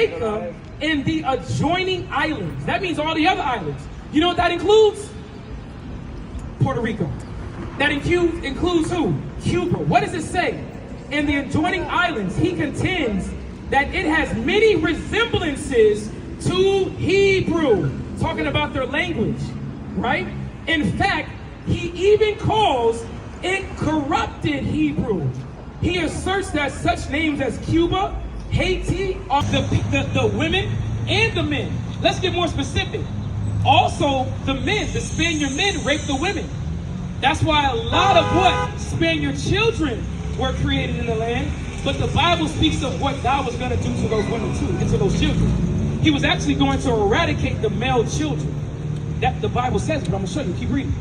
Jamaica and the adjoining islands. That means all the other islands. You know what that includes? Puerto Rico. That includes who? Cuba. What does it say? In the adjoining islands, he contends that it has many resemblances to Hebrew. Talking about their language, right? In fact, he even calls it corrupted Hebrew. He asserts that such names as Cuba, Haiti, are the women and the men. Let's get more specific. Also, the men, the Spaniard men raped the women. That's why a lot of what Spaniard children were created in the land, but the Bible speaks of what God was going to do to those women too, and to those children. He was actually going to eradicate the male children. That the Bible says, but I'm going to show you. Keep reading.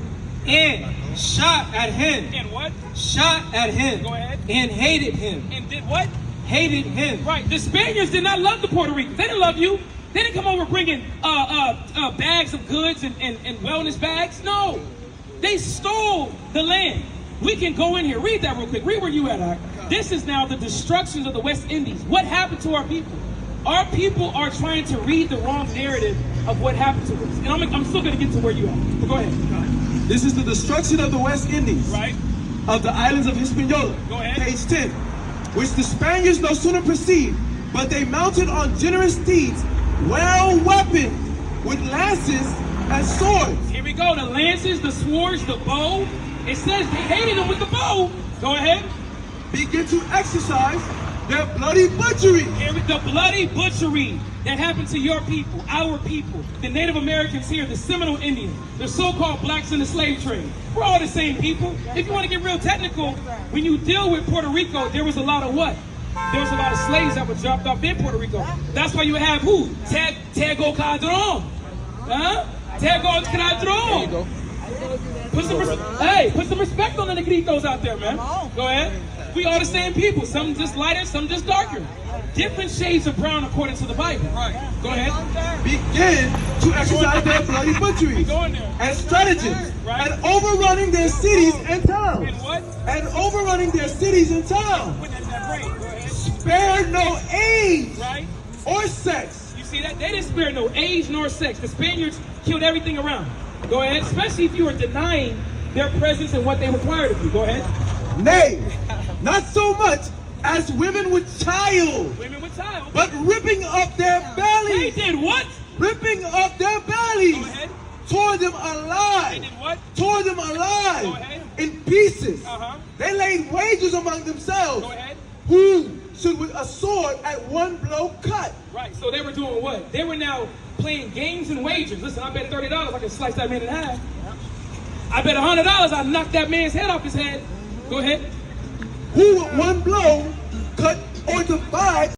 And shot at him. And what? Shot at him. Go ahead. And hated him. And did what? Hated him. Right. The Spaniards did not love the Puerto Ricans. They didn't love you. They didn't come over bringing bags of goods and wellness bags. No. They stole the land. We can go in here. Read that real quick. Read where you at, Ak. This is now the destructions of the West Indies. What happened to our people? Our people are trying to read the wrong narrative of what happened to us. And I'm still going to get to where you are. But go ahead. This is the destruction of the West Indies. Right. Of the islands of Hispaniola. Go ahead. Page 10. Which the Spaniards no sooner perceived, but they mounted on generous steeds, well weaponed with lances and swords. Here we go. The lances, the swords, the bow. It says they hated them with the bow. Go ahead. Begin to exercise their bloody butchery. Here with the bloody butchery that happened to your people, our people, the Native Americans here, the Seminole Indians, the so-called blacks in the slave trade. We're all the same people. If you want to get real technical, when you deal with Puerto Rico, there was a lot of what? There was a lot of slaves that were dropped off in Puerto Rico. That's why you have who? Tego Cadron. Huh? Tego Cadron. Put some respect on the negritos out there, man. Go ahead. We all the same people. Some just lighter, some just darker. Different shades of brown according to the Bible. Right. Go ahead. Begin to exercise their bloody butchery and stratagems, right, and overrunning their cities and towns. And what? And overrunning their cities and towns. Spare no age, right, or sex. You see that? They didn't spare no age nor sex. The Spaniards killed everything around. Go ahead. Especially if you were denying their presence and what they required of you. Go ahead. Nay, not so much as women with child. Women with child. But ripping up their bellies. They did what? Ripping up their bellies. Go ahead. Tore them alive. They did what? Tore them alive. Go ahead. In pieces. Uh-huh. They laid wagers among themselves. Go ahead. Who should with a sword at one blow cut. Right, so they were doing what? They were now playing games and wagers. Listen, I bet $30 I can slice that man in half. I bet $100 I knock that man's head off his head. Go ahead. Who with one blow cut or divide